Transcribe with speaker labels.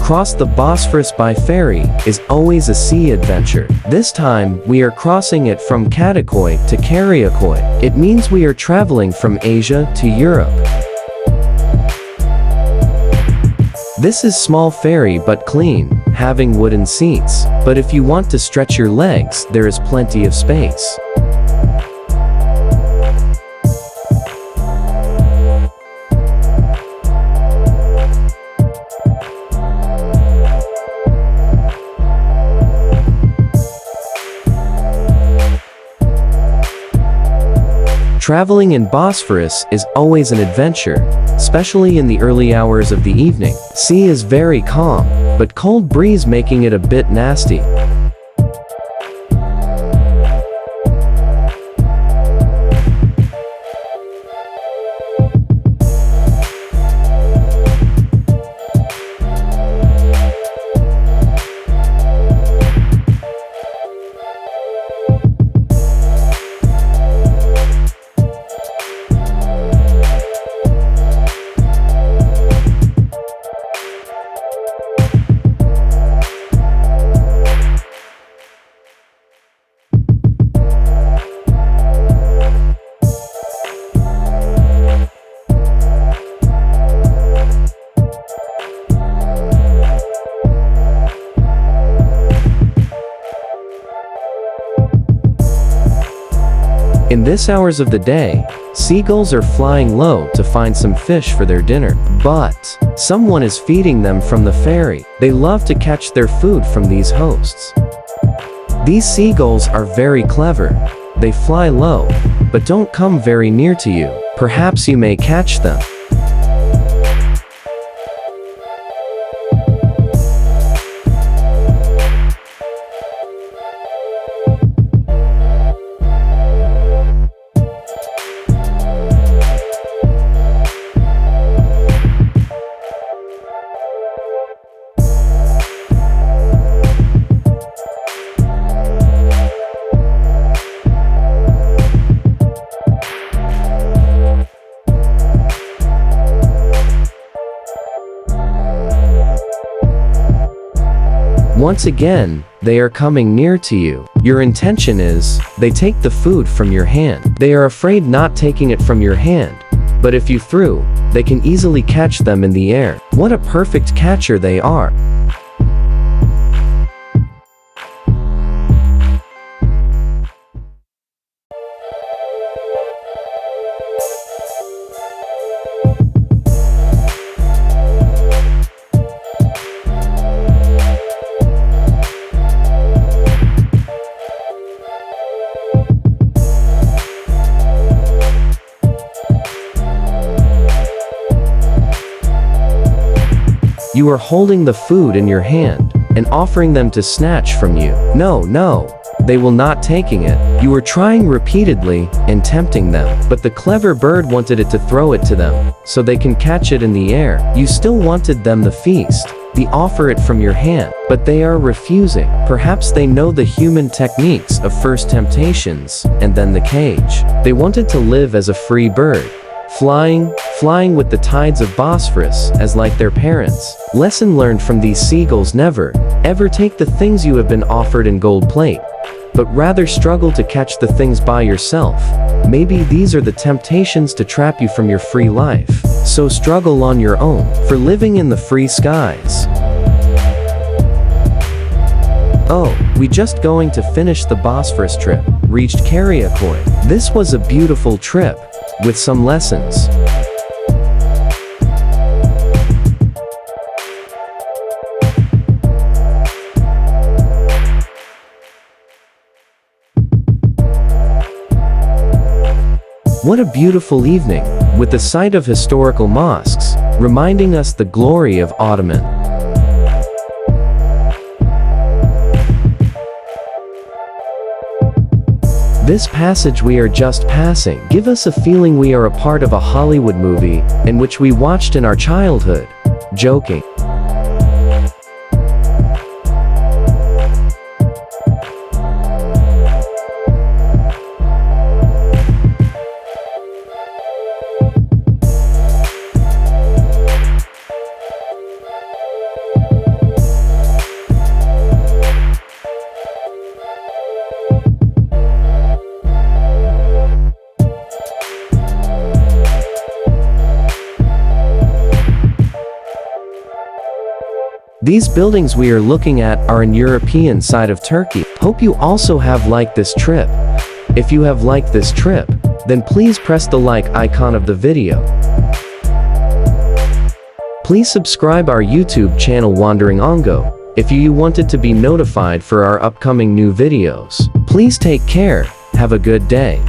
Speaker 1: Cross the Bosphorus by ferry is always a sea adventure. This time, we are crossing it from Kadıköy to Karyakoi. It means we are traveling from Asia to Europe. This is small ferry but clean, having wooden seats, but if you want to stretch your legs, there is plenty of space. Traveling in Bosphorus is always an adventure, especially in the early hours of the evening. Sea is very calm, but cold breeze making it a bit nasty. In this hours of the day, seagulls are flying low to find some fish for their dinner. But someone is feeding them from the ferry. They love to catch their food from these hosts. These seagulls are very clever. They fly low, but don't come very near to you. Perhaps you may catch them. Once again, they are coming near to you. Your intention is, they take the food from your hand. They are afraid not taking it from your hand, but if you threw, they can easily catch them in the air. What a perfect catcher they are. You are holding the food in your hand and offering them to snatch from you. No, they will not taking it. You are trying repeatedly and tempting them, but the clever bird wanted it to throw it to them, so they can catch it in the air. You still wanted them the feast, the offer it from your hand, but they are refusing. Perhaps they know the human techniques of first temptations, and then the cage. They wanted to live as a free bird, flying with the tides of Bosphorus, as like their parents. Lesson learned from these seagulls: never, ever take the things you have been offered in gold plate, but rather struggle to catch the things by yourself. Maybe these are the temptations to trap you from your free life. So struggle on your own, for living in the free skies. Oh, we just going to finish the Bosphorus trip, reached Karyakoi. This was a beautiful trip, with some lessons. What a beautiful evening, with the sight of historical mosques, reminding us the glory of Ottoman. This passage we are just passing give us a feeling we are a part of a Hollywood movie, in which we watched in our childhood. Joking. These buildings we are looking at are in European side of Turkey. Hope you also have liked this trip. If you have liked this trip, then please press the like icon of the video. Please subscribe our YouTube channel Wandering Ongo if you wanted to be notified for our upcoming new videos. Please take care, have a good day.